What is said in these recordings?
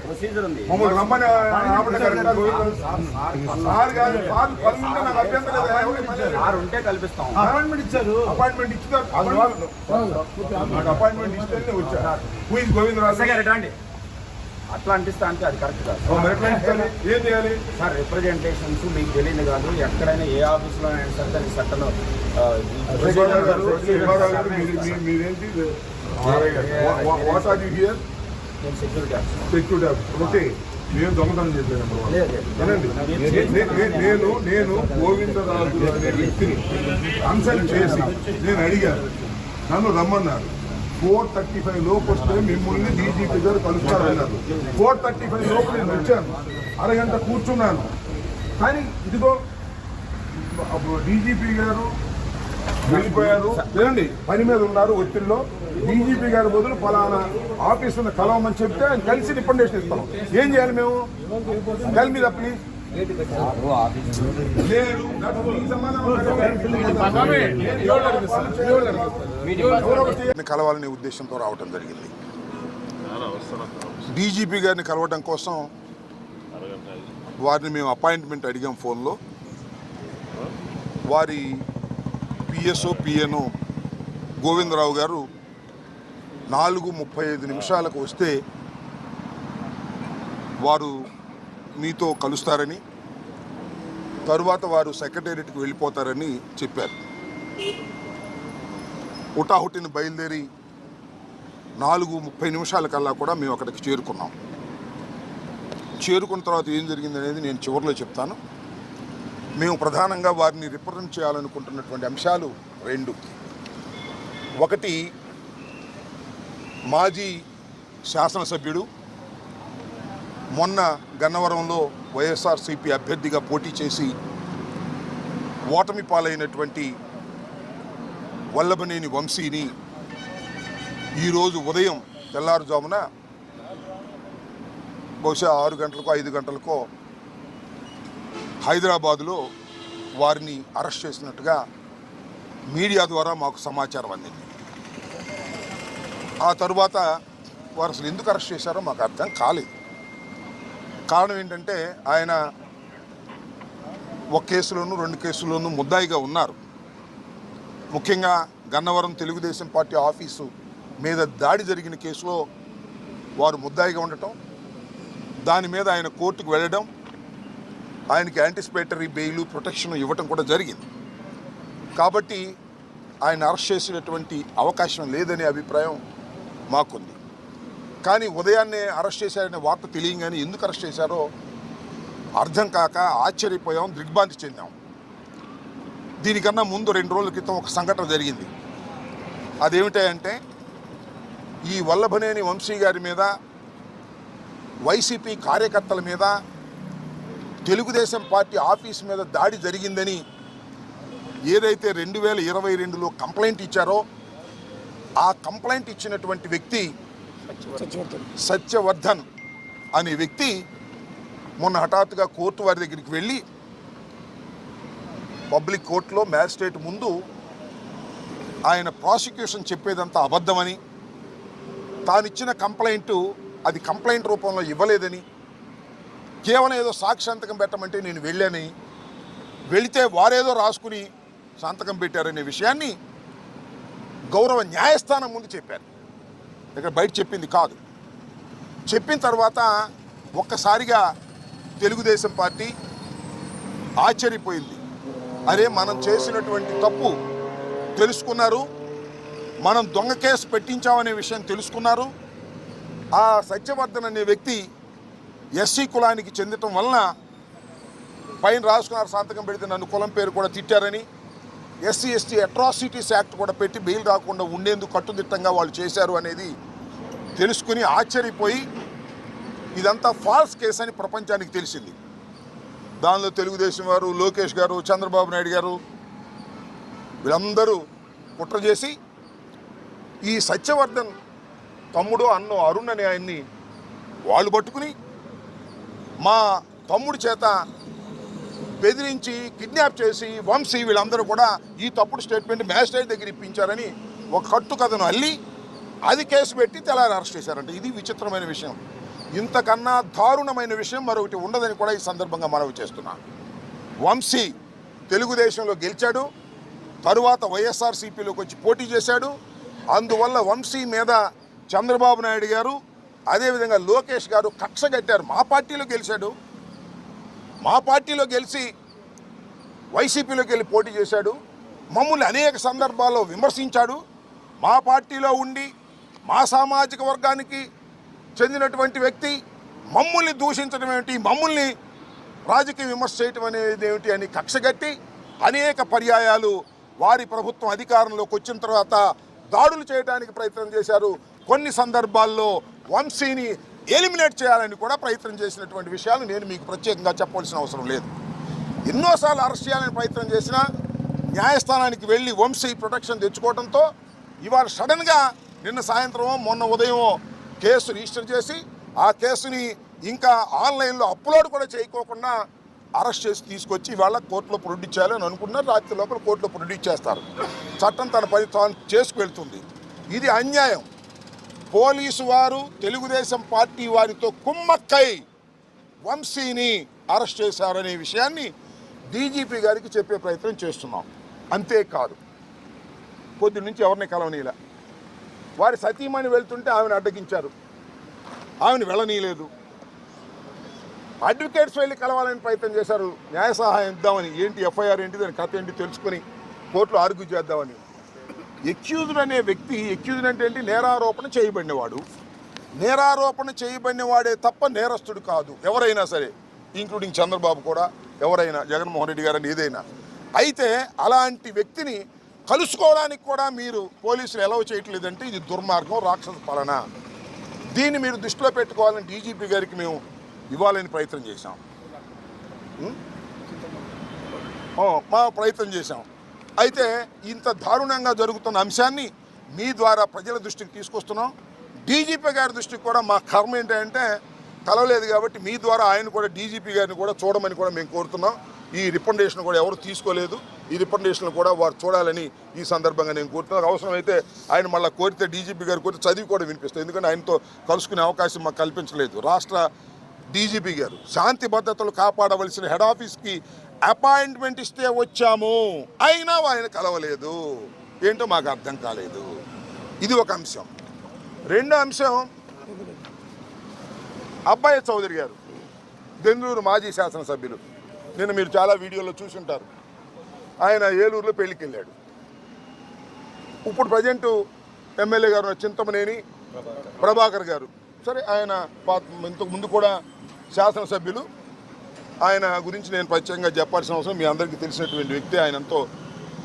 Procedure ఉంది. మమ్మల్ని రమ్మని ఉంటే కల్పిస్తాం. అపాయింట్మెంట్ ఇచ్చారు. అపాయింట్మెంట్ ఇచ్చారు. అపాయింట్మెంట్ ఇస్తేనే వచ్చారు. గోవిందరాజు గారు అట్లా అనిపిస్తా అంటే అది కరెక్ట్ కాదు. ఏం చేయాలి సార్? రిప్రజెంటేషన్స్ మీకు తెలియదు కాదు. ఎక్కడైనా ఏ ఆఫీస్లో అయినా సరే దానికి చట్టంలో మీరేంటి what are you here? Security officer. Okay, నేను దొంగతనం చేయలేదు. నేను గోవిందరాజు అనే వ్యక్తిని కన్సల్ట్ చేసి నేను అడిగాను, నన్ను రమ్మన్నారు. 4:35 లోపు వస్తే మిమ్మల్ని డీజీపీ గారు కలుస్తారు అన్నారు. 4:35 లోపు నేను వచ్చాను, అరగంట కూర్చున్నాను. కానీ ఇదిగో అప్పుడు డీజీపీ గారు వెళ్ళిపోయారు. లేదండి, పని మీద ఉన్నారు, ఒత్తిడిలో. డీజీపీ గారి బదులు ఫలానా ఆఫీసులో కలవమని చెప్తే ఆయన కలిసి రికమెండేషన్ ఇస్తాం. ఏం చేయాలి మేము? Tell me the please. కలవాలనే ఉద్దేశంతో రావడం జరిగింది. డీజీపీ గారిని కలవడం కోసం వారిని మేము అపాయింట్మెంట్ అడిగాం ఫోన్లో. వారి పిఎస్ఓ పిఎన్ఓ గోవిందరావు గారు 4:35 వస్తే వారు మీతో కలుస్తారని, తరువాత వారు సెక్రటేరియట్కి వెళ్ళిపోతారని చెప్పారు. హుటాహుటిని బయలుదేరి 4:30 కల్లా కూడా మేము అక్కడికి చేరుకున్నాం. చేరుకున్న తర్వాత ఏం జరిగింది అనేది నేను చివరిలో చెప్తాను. మేము ప్రధానంగా వారిని రిప్రజెంట్ చేయాలనుకుంటున్నటువంటి అంశాలు 2. ఒకటి, మాజీ శాసనసభ్యుడు మొన్న గన్నవరంలో వైఎస్ఆర్సీపీ అభ్యర్థిగా పోటీ చేసి ఓటమి పాలైనటువంటి వల్లభనేని వంశీని ఈరోజు ఉదయం తెల్లారుజామున బహుశా 6 గంటలకో 5 గంటలకో హైదరాబాదులో వారిని అరెస్ట్ చేసినట్టుగా మీడియా ద్వారా మాకు సమాచారం అందింది. ఆ తరువాత వారు అసలు ఎందుకు అరెస్ట్ చేశారో మాకు అర్థం కాలేదు. కారణం ఏంటంటే ఆయన ఒక కేసులోనూ 2 కేసుల్లోనూ ముద్దాయిగా ఉన్నారు. ముఖ్యంగా గన్నవరం తెలుగుదేశం పార్టీ ఆఫీసు మీద దాడి జరిగిన కేసులో వారు ముద్దాయిగా ఉండటం, దాని మీద ఆయన కోర్టుకు వెళ్ళడం, ఆయనకి యాంటిసిపేటరీ బెయిల్ ప్రొటెక్షన్ ఇవ్వటం కూడా జరిగింది. కాబట్టి ఆయన అరెస్ట్ చేసేటటువంటి అవకాశం లేదనే అభిప్రాయం మాకుంది. కానీ ఉదయాన్నే అరెస్ట్ చేశారనే వార్త తెలియగానే ఎందుకు అరెస్ట్ చేశారో అర్థం కాక ఆశ్చర్యపోయాం, దిగ్భ్రాంతి చెందాం. దీనికన్నా ముందు 2 రోజుల క్రితం ఒక సంఘటన జరిగింది. అదేమిటంటే ఈ వల్లభనేని వంశీ గారి మీద, వైసీపీ కార్యకర్తల మీద, తెలుగుదేశం పార్టీ ఆఫీస్ మీద దాడి జరిగిందని ఏదైతే 2022లో కంప్లైంట్ ఇచ్చారో ఆ కంప్లైంట్ ఇచ్చినటువంటి వ్యక్తి సత్యవర్ధన్ అనే వ్యక్తి మొన్న హఠాత్తుగా కోర్టు వారి దగ్గరికి వెళ్ళి పబ్లిక్ కోర్టులో మ్యాజిస్ట్రేట్ ముందు ఆయన ప్రాసిక్యూషన్ చెప్పేదంతా అబద్ధమని, తానిచ్చిన కంప్లైంట్ అది కంప్లైంట్ రూపంలో ఇవ్వలేదని, కేవలం ఏదో సాక్షి సంతకం పెట్టమంటే నేను వెళ్ళానని, వెళితే వారేదో రాసుకుని సంతకం పెట్టారనే విషయాన్ని గౌరవ న్యాయస్థానం ముందు చెప్పారు. ఇక్కడ బయట చెప్పింది కాదు. చెప్పిన తర్వాత ఒక్కసారిగా తెలుగుదేశం పార్టీ ఆశ్చర్యపోయింది. అరే, మనం చేసినటువంటి తప్పు తెలుసుకున్నారు, మనం దొంగ కేసు పెట్టించామనే విషయం తెలుసుకున్నారు. ఆ సత్యవర్ధన్ అనే వ్యక్తి ఎస్సీ కులానికి చెందటం వలన పైన రాసుకున్నారు, సంతకం పెడితే నన్ను కులం పేరు కూడా తిట్టారని, ఎస్సీ ఎస్టీ అట్రాసిటీస్ యాక్ట్ కూడా పెట్టి బెయిల్ రాకుండా ఉండేందుకు కట్టుదిట్టంగా వాళ్ళు చేశారు అనేది తెలుసుకుని ఆశ్చర్యపోయి ఇదంతా ఫాల్స్ కేసు అని ప్రపంచానికి తెలిసింది. దానిలో తెలుగుదేశం వారు, లోకేష్ గారు, చంద్రబాబు నాయుడు గారు వీళ్ళందరూ కుట్ర చేసి ఈ సత్యవర్ధన్ తమ్ముడు అన్నో అరుణ్ అనే ఆయన్ని వాళ్ళు పట్టుకుని మా తమ్ముడి చేత బెదిరించి కిడ్నాప్ చేసి వంశీ వీళ్ళందరూ కూడా ఈ తప్పుడు స్టేట్మెంట్ మ్యాజిస్ట్రేట్ దగ్గర ఇప్పించారని ఒక కట్టు కథను అల్లి అది కేసు పెట్టి తెల్లారి అరెస్ట్ చేశారంట. ఇది విచిత్రమైన విషయం. ఇంతకన్నా దారుణమైన విషయం మరొకటి ఉండదని కూడా ఈ సందర్భంగా మనవి చేస్తున్నాను. వంశీ తెలుగుదేశంలో గెలిచాడు, తరువాత వైఎస్ఆర్సీపీలోకి వచ్చి పోటీ చేశాడు. అందువల్ల వంశీ మీద చంద్రబాబు నాయుడు గారు అదేవిధంగా లోకేష్ గారు కక్ష కట్టారు. మా పార్టీలో గెలిచాడు, మా పార్టీలో గెలిచి వైసీపీలోకి వెళ్ళి పోటీ చేశాడు, మమ్మల్ని అనేక సందర్భాల్లో విమర్శించాడు. మా పార్టీలో ఉండి మా సామాజిక వర్గానికి చెందినటువంటి వ్యక్తి మమ్మల్ని దూషించడం ఏమిటి, మమ్మల్ని రాజకీయ విమర్శ చేయటం అనేది ఏమిటి అని కక్షగట్టి అనేక పర్యాయాలు వారి ప్రభుత్వం అధికారంలోకి వచ్చిన తర్వాత దాడులు చేయడానికి ప్రయత్నం చేశారు. కొన్ని సందర్భాల్లో వంశీని ఎలిమినేట్ చేయాలని కూడా ప్రయత్నం చేసినటువంటి విషయాలు నేను మీకు ప్రత్యేకంగా చెప్పవలసిన అవసరం లేదు. ఎన్నోసార్లు అరెస్ట్ చేయాలని ప్రయత్నం చేసినా న్యాయస్థానానికి వెళ్ళి వంశీ ప్రొటెక్షన్ తెచ్చుకోవడంతో ఇవాళ సడన్గా నిన్న సాయంత్రమో మొన్న ఉదయమో కేసు రిజిస్టర్ చేసి ఆ కేసుని ఇంకా ఆన్లైన్లో అప్లోడ్ కూడా చేయకోకుండా అరెస్ట్ చేసి తీసుకొచ్చి ఇవాళ కోర్టులో ప్రొడ్యూస్ చేయాలని అనుకున్నారు. రాత్రి లోపల కోర్టులో ప్రొడ్యూస్ చేస్తారు. చట్టం తన పని తాను చేసుకువెళ్తుంది. ఇది అన్యాయం. పోలీసు వారు తెలుగుదేశం పార్టీ వారితో కుమ్మక్కై వంశీని అరెస్ట్ చేశారనే విషయాన్ని డీజీపీ గారికి చెప్పే ప్రయత్నం చేస్తున్నాం. అంతేకాదు, పొద్దు నుంచి ఎవరిని కలవనీలా. వారి సతీమణి వెళ్తుంటే ఆమెను అడ్డగించారు, ఆమెను వెళ్ళనీయలేదు. అడ్వకేట్స్ వెళ్ళి కలవాలని ప్రయత్నం చేశారు, న్యాయ సహాయం ఇద్దామని. ఏంటి ఎఫ్ఐఆర్ ఏంటి, దాని కథ ఏంటి తెలుసుకొని కోర్టులో ఆర్గ్యూ చేద్దామని. ఎక్యూజ్డ్ అనే వ్యక్తి, ఎక్యూజ్డ్ అంటే ఏంటి, నేరారోపణ చేయబడినవాడు. నేరారోపణ చేయబడినవాడే తప్ప నేరస్తుడు కాదు ఎవరైనా సరే, ఇంక్లూడింగ్ చంద్రబాబు కూడా, ఎవరైనా జగన్మోహన్ రెడ్డి గారని ఏదైనా. అయితే అలాంటి వ్యక్తిని కలుసుకోవడానికి కూడా మీరు పోలీసులు ఎలవ్ చేయట్లేదంటే ఇది దుర్మార్గం, రాక్షస పాలన. దీన్ని మీరు దృష్టిలో పెట్టుకోవాలని డీజీపీ గారికి మేము ఇవ్వాలని ప్రయత్నం చేశాం, మా ప్రయత్నం చేశాం. అయితే ఇంత దారుణంగా జరుగుతున్న అంశాన్ని మీ ద్వారా ప్రజల దృష్టికి తీసుకొస్తున్నాం. డీజీపీ గారి దృష్టికి కూడా మా కర్మ ఏంటంటే కలవలేదు కాబట్టి మీ ద్వారా ఆయన కూడా డీజీపీ గారిని కూడా చూడమని కూడా మేము కోరుతున్నాం. ఈ రికమెండేషన్ కూడా ఎవరు తీసుకోలేదు, ఈ రికమెండేషన్ కూడా వారు చూడాలని ఈ సందర్భంగా నేను కోరుతున్నాను. అవసరమైతే ఆయన మళ్ళీ కోరితే డీజీపీ గారు కోరితే చదివి కూడా వినిపిస్తాం, ఎందుకంటే ఆయనతో కలుసుకునే అవకాశం మాకు కల్పించలేదు. రాష్ట్ర డీజీపీ గారు శాంతి భద్రతలు కాపాడవలసిన హెడ్ ఆఫీస్కి అపాయింట్మెంట్ ఇస్తే వచ్చాము, అయినా ఆయన కలవలేదు. ఏంటో మాకు అర్థం కాలేదు. ఇది ఒక అంశం. రెండో అంశం, అబ్బాయి చౌదరి గారు దెందులూరు మాజీ శాసనసభ్యులు, నిన్న మీరు చాలా వీడియోలో చూసి ఉంటారు. ఆయన ఏలూరులో పెళ్లికి వెళ్ళాడు. ఇప్పుడు ప్రజెంటు ఎమ్మెల్యే గారు చింతమనేని ప్రభాకర్ గారు, సరే ఆయన ఇంతకు ముందు కూడా శాసనసభ్యులు. ఆయన గురించి నేను ప్రత్యేకంగా చెప్పాల్సిన అవసరం, మీ అందరికీ తెలిసినటువంటి వ్యక్తి. ఆయన ఎంతో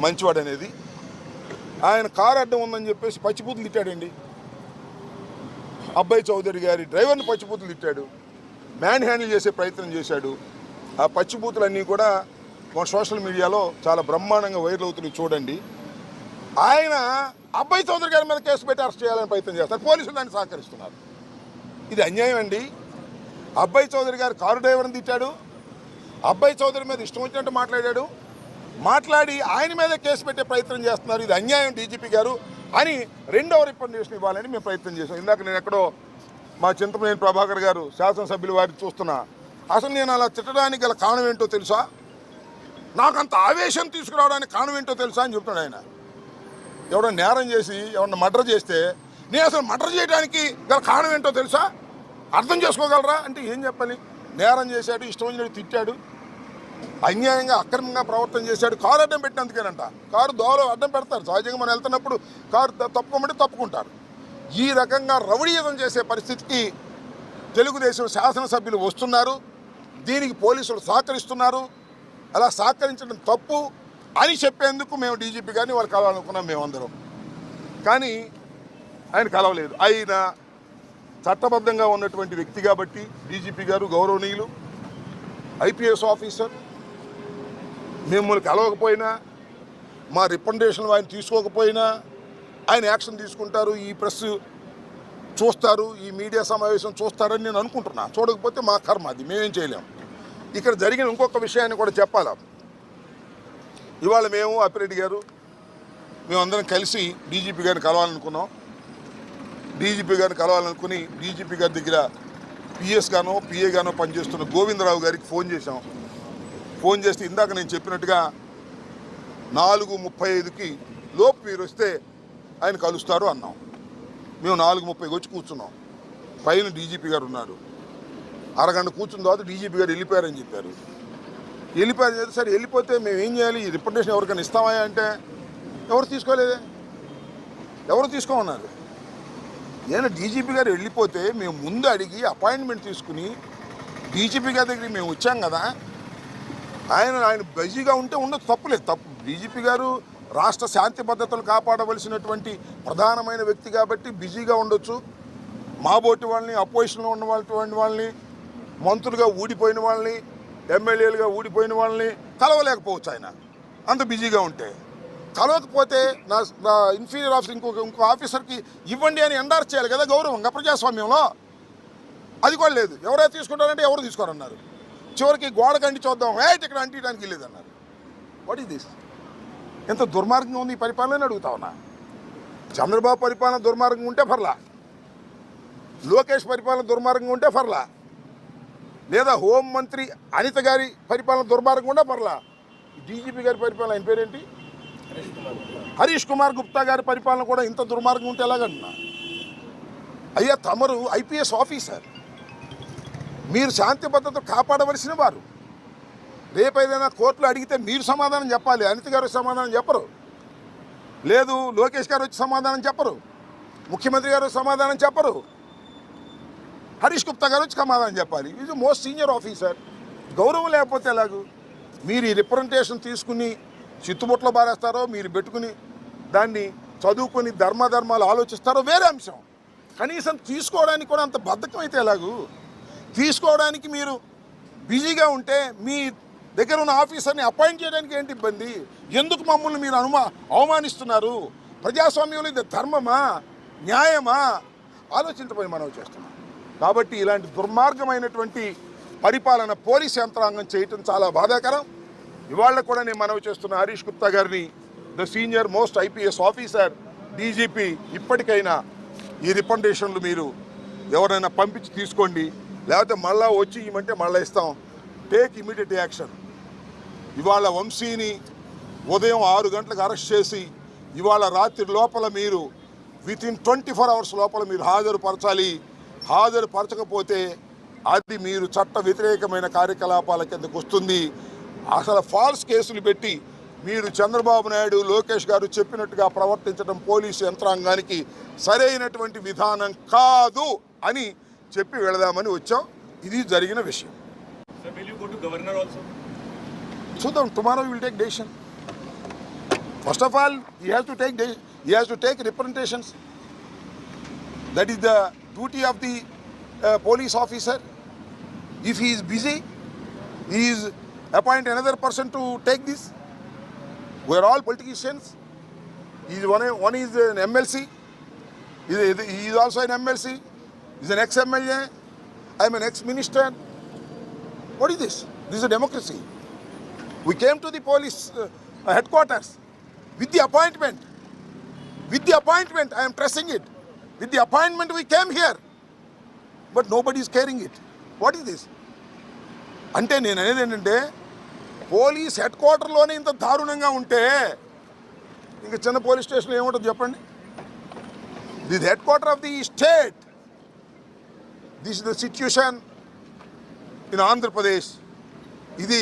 మంచివాడు అనేది. ఆయన కారు అడ్డం ఉందని చెప్పేసి పచ్చిపూతులు తిట్టాడండి. అబ్బాయి చౌదరి గారి డ్రైవర్ని పచ్చిపూతులు తిట్టాడు, మ్యాన్ హ్యాండిల్ చేసే ప్రయత్నం చేశాడు. ఆ పచ్చిబూతులన్నీ కూడా మన సోషల్ మీడియాలో చాలా బ్రహ్మాండంగా వైరల్ అవుతున్నాయి, చూడండి. ఆయన అబ్బాయి చౌదరి గారి మీద కేసు పెట్టి అరెస్ట్ చేయాలని ప్రయత్నం చేస్తారు, పోలీసులు దాన్ని సహకరిస్తున్నారు. ఇది అన్యాయం అండి. అబ్బాయి చౌదరి గారు కారు డ్రైవర్ని తిట్టాడు, అబ్బాయి చౌదరి మీద ఇష్టం వచ్చినట్టు మాట్లాడి ఆయన మీద కేసు పెట్టే ప్రయత్నం చేస్తున్నారు. ఇది అన్యాయం డీజీపీ గారు అని రెండవ రికమెండేషన్ ఇవ్వాలని మేము ప్రయత్నం చేశాం. ఇందాక నేను ఎక్కడో మా చింతమనేని ప్రభాకర్ గారు శాసనసభ్యులు వారిని చూస్తున్నా. అసలు నేను అలా తిట్టడానికి గల కారణం ఏంటో తెలుసా, నాకంత ఆవేశం తీసుకురావడానికి కారణం ఏంటో తెలుసా అని చెప్తున్నాడు ఆయన. ఎవడన్నా నేరం చేసి ఎవరన్నా మర్డర్ చేస్తే నేను అసలు మర్డర్ చేయడానికి గల కారణం ఏంటో తెలుసా, అర్థం చేసుకోగలరా అంటే ఏం చెప్పాలి. నేరం చేశాడు, ఇష్టం వచ్చినట్టు తిట్టాడు, అన్యాయంగా అక్రమంగా ప్రవర్తన చేశాడు. కారు అడ్డం పెట్టినందుకేనంట. కారు దోవలో అడ్డం పెడతారు, సహజంగా మనం వెళ్తున్నప్పుడు కారు తప్పుకోమంటే తప్పుకుంటారు. ఈ రకంగా రౌడీయుధం చేసే పరిస్థితికి తెలుగుదేశం శాసనసభ్యులు వస్తున్నారు. దీనికి పోలీసులు సహకరిస్తున్నారు. అలా సహకరించడం తప్పు అని చెప్పేందుకు మేము డీజీపీ గారిని వాళ్ళు కలవాలనుకున్నాం మేమందరం. కానీ ఆయన కలవలేదు. ఆయన చట్టబద్ధంగా ఉన్నటువంటి వ్యక్తి కాబట్టి డీజీపీ గారు గౌరవనీయులు, ఐపీఎస్ ఆఫీసర్, మిమ్మల్ని కలవకపోయినా, మా రికమెండేషన్లు ఆయన తీసుకోకపోయినా ఆయన యాక్షన్ తీసుకుంటారు, ఈ ప్రెస్ చూస్తారు, ఈ మీడియా సమావేశం చూస్తారని నేను అనుకుంటున్నా. చూడకపోతే మా కర్మ, అది మేమేం చేయలేం. ఇక్కడ జరిగిన ఇంకొక విషయాన్ని కూడా చెప్పాలా. ఇవాళ మేము అప్పిరెడ్డి గారు మేమందరం కలిసి డీజీపీ గారిని కలవాలనుకున్నాం. డీజీపీ గారిని కలవాలనుకుని డీజీపీ గారి దగ్గర పిఎస్ గానో పిఏ గానో పనిచేస్తున్న గోవిందరావు గారికి ఫోన్ చేశాం. ఫోన్ చేస్తే ఇందాక నేను చెప్పినట్టుగా 4:35కి లోపు మీరు వస్తే ఆయన కలుస్తారు అన్నాం. మేము 4:30కి వచ్చి కూర్చున్నాం. పైన డీజీపీ గారు ఉన్నారు. అరగంట కూర్చున్న తర్వాత డీజీపీ గారు వెళ్ళిపోయారని చెప్పారు. వెళ్ళిపోయారు. సరే వెళ్ళిపోతే మేము ఏం చేయాలి? ఈ రిప్రజెంటేషన్ ఎవరికైనా ఇస్తామా అంటే ఎవరు తీసుకోలేదే, ఎవరు తీసుకోమన్నారు. నేను డీజీపీ గారు వెళ్ళిపోతే మేము ముందు అడిగి అపాయింట్మెంట్ తీసుకుని డీజీపీ గారి దగ్గరికి మేము వచ్చాం కదా. ఆయన బిజీగా ఉంటే ఉండదు, తప్పులేదు. తప్పు డీజీపీ గారు రాష్ట్ర శాంతి భద్రతలు కాపాడవలసినటువంటి ప్రధానమైన వ్యక్తి కాబట్టి బిజీగా ఉండొచ్చు. మాబోటి వాళ్ళని, అపోజిషన్లో ఉన్నటువంటి వాళ్ళని, మంత్రులుగా ఊడిపోయిన వాళ్ళని, ఎమ్మెల్యేలుగా ఊడిపోయిన వాళ్ళని కలవలేకపోవచ్చు ఆయన అంత బిజీగా ఉంటే. కలవకపోతే నా ఇన్ఫీరియర్ ఆఫీసర్ ఇంకో ఆఫీసర్కి ఇవ్వండి అని ఎండార్స్ చేయాలి కదా గౌరవంగా ప్రజాస్వామ్యంలో. అది కూడా లేదు. ఎవరైతే తీసుకుంటారంటే ఎవరు తీసుకోరన్నారు. చివరికి గోడకు అంటి చూద్దాం, ఇక్కడ అంటించడానికి వెళ్ళేదన్నారు. What is this? ఎంత దుర్మార్గంగా ఉంది ఈ పరిపాలన అడుగుతా ఉన్నా. చంద్రబాబు పరిపాలన దుర్మార్గంగా ఉంటే పర్లా, లోకేష్ పరిపాలన దుర్మార్గంగా ఉంటే పర్లా, లేదా హోంమంత్రి అనిత గారి పరిపాలన దుర్మార్గంగా ఉంటే పర్లా. డీజీపీ గారి పరిపాలన ఆయన పేరేంటి? హరీష్ కుమార్ గుప్తా గారి పరిపాలన కూడా ఇంత దుర్మార్గం ఉంటే ఎలాగంటున్నా? అయ్యా, తమరు ఐపీఎస్ ఆఫీసర్, మీరు శాంతి భద్రత కాపాడవలసిన వారు. రేపు ఏదైనా కోర్టులో అడిగితే మీరు సమాధానం చెప్పాలి. అనిత గారు సమాధానం చెప్పరు, లేదు లోకేష్ గారు వచ్చి సమాధానం చెప్పరు, ముఖ్యమంత్రి గారు సమాధానం చెప్పరు, హరీష్ గుప్తా గారు వచ్చి సమాధానం చెప్పాలి. Is most senior officer. గౌరవం లేకపోతే ఎలాగూ? మీరు ఈ రిప్రజెంటేషన్ తీసుకుని చిత్తుబుట్లో బారేస్తారో, మీరు పెట్టుకుని దాన్ని చదువుకొని ధర్మాలు ఆలోచిస్తారో వేరే అంశం. కనీసం తీసుకోవడానికి కూడా అంత బద్ధకం అయితే ఎలాగూ? తీసుకోవడానికి మీరు బిజీగా ఉంటే మీ దగ్గర ఉన్న ఆఫీసర్ని అపాయింట్ చేయడానికి ఏంటి ఇబ్బంది? ఎందుకు మమ్మల్ని మీరు అవమానిస్తున్నారు? ప్రజాస్వామ్యంలో ఇది ధర్మమా, న్యాయమా? ఆలోచించబోయి మనం చేస్తున్నాం. కాబట్టి ఇలాంటి దుర్మార్గమైనటువంటి పరిపాలన పోలీస్ యంత్రాంగం చేయటం చాలా బాధాకరం. ఇవాళ కూడా నేను మనవి చేస్తున్న హరీష్ గుప్తా గారిని, the senior most IPS officer, DGP, ఇప్పటికైనా ఈ రికమెండేషన్లు మీరు ఎవరైనా పంపించి తీసుకోండి, లేకపోతే మళ్ళా వచ్చి ఇవ్వమంటే మళ్ళీ ఇస్తాం. Take immediate action. ఇవాళ వంశీని ఉదయం 6 గంటలకు అరెస్ట్ చేసి ఇవాళ రాత్రి లోపల మీరు వితిన్ 24 అవర్స్ లోపల మీరు హాజరుపరచాలి. హాజరుపరచకపోతే అది మీరు చట్ట వ్యతిరేకమైన కార్యకలాపాల కిందకు వస్తుంది. అసలు ఫాల్స్ కేసులు పెట్టి మీరు చంద్రబాబు నాయుడు, లోకేష్ గారు చెప్పినట్టుగా ప్రవర్తించడం పోలీసు యంత్రాంగానికి సరైనటువంటి విధానం కాదు అని చెప్పి వెళదామని వచ్చాం. ఇది జరిగిన విషయం. చూద్దాం, tomorrow will take decision. First of all he has to take representations. That is the duty of the police officer. If he is busy, he is appoint another person to take this. We are all politicians. One is an MLC. He is also an MLC. He is an ex-MLA. I am an ex-minister. What is this? This is a democracy. We came to the police headquarters with the appointment. I am pressing it. With the appointment we came here. But nobody is carrying it. What is this? అంటే నేను అనేది ఏంటంటే, police head క్వార్టర్లోనే ఇంత దారుణంగా ఉంటే ఇంకా చిన్న police స్టేషన్లో ఏముంటుంది చెప్పండి? This head quarter of the state. This is the situation in Andhra Pradesh. ఇది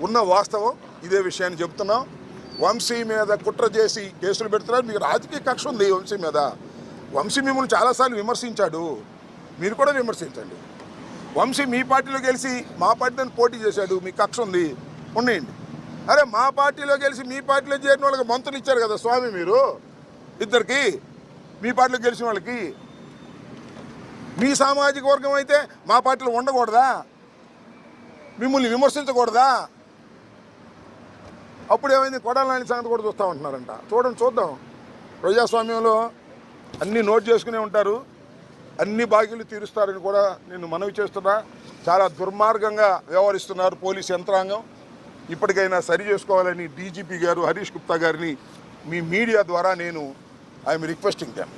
ఉన్న వాస్తవం. ఇదే విషయాన్ని చెప్తున్నాం. వంశీ మీద కుట్ర చేసి కేసులు పెడుతున్నారు. మీకు రాజకీయ కక్ష ఉంది వంశీ మీద. వంశీ మిమ్మల్ని చాలాసార్లు విమర్శించాడు, మీరు కూడా విమర్శించండి. వంశీ మీ పార్టీలో గెలిచి మా పార్టీలో పోటీ చేశాడు, మీకు కక్ష ఉంది, ఉండేయండి. అరే మా పార్టీలో గెలిచి మీ పార్టీలో చేరిన వాళ్ళకి మంత్రులు ఇచ్చారు కదా స్వామి మీరు ఇద్దరికి, మీ పార్టీలో గెలిచిన వాళ్ళకి. మీ సామాజిక వర్గం అయితే మా పార్టీలో ఉండకూడదా? మిమ్మల్ని విమర్శించకూడదా? అప్పుడు ఏమైంది? కొడాలి నాని సంగతి కూడా చూస్తూ ఉంటున్నారంట. చూద్దాం. ప్రజాస్వామ్యంలో అన్నీ నోట్ చేసుకునే ఉంటారు, అన్ని బాకీలు తీరుస్తారని కూడా నేను మనవి చేస్తున్నా. చాలా దుర్మార్గంగా వ్యవహరిస్తున్నారు పోలీస్ యంత్రాంగం. ఇప్పటికైనా సరి చేసుకోవాలని డీజీపీ గారు హరీష్ గుప్తా గారిని మీ మీడియా ద్వారా నేను ఐఎమ్ రిక్వెస్టింగ్ దెమ్.